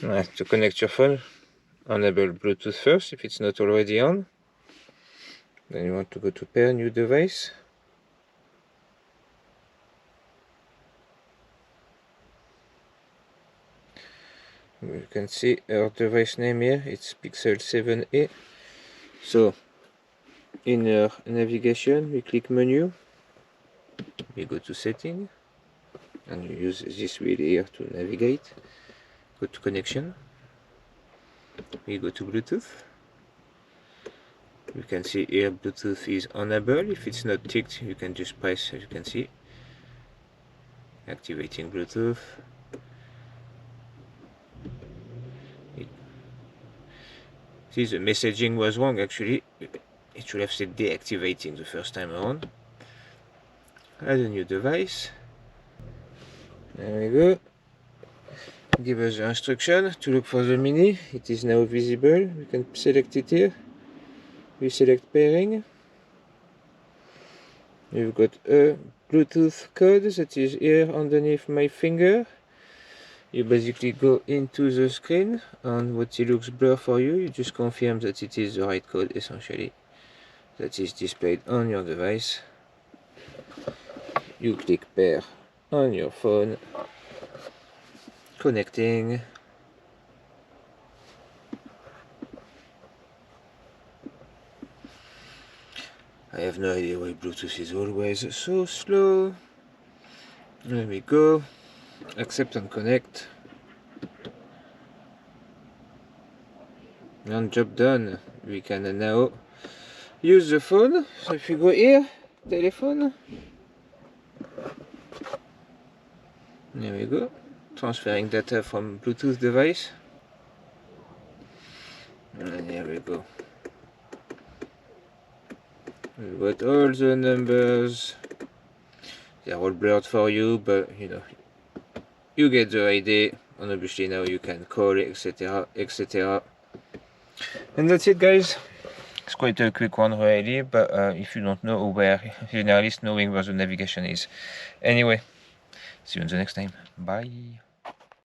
To connect your phone, enable Bluetooth first if it's not already on. Then you want to go to pair new device. You can see our device name here, it's Pixel 7a. So in our navigation we click menu, we go to setting, and you use this wheel here to navigate. Go to connection, we go to Bluetooth. You can see here Bluetooth is enabled. If it's not ticked, you can just press, as you can see, activating Bluetooth. See, the messaging was wrong actually. It should have said deactivating the first time around. Add a new device. There we go. Give us the instruction to look for the mini. It is now visible. We can select it here. We select pairing. We've got a Bluetooth code that is here underneath my finger. You basically go into the screen, and what it looks blur for you, you just confirm that it is the right code essentially that is displayed on your device. You click pair on your phone, connecting. I have no idea why Bluetooth is always so slow. There we go. Accept and connect. And job done. We can now use the phone. So if you go here, telephone. There we go. Transferring data from Bluetooth device. And here we go. We've got all the numbers. They're all blurred for you, but you know, you get the idea. And obviously now you can call, etc, etc. And that's it, guys. It's quite a quick one really, but if you don't know where, generally knowing where the navigation is. Anyway, see you in the next time. Bye.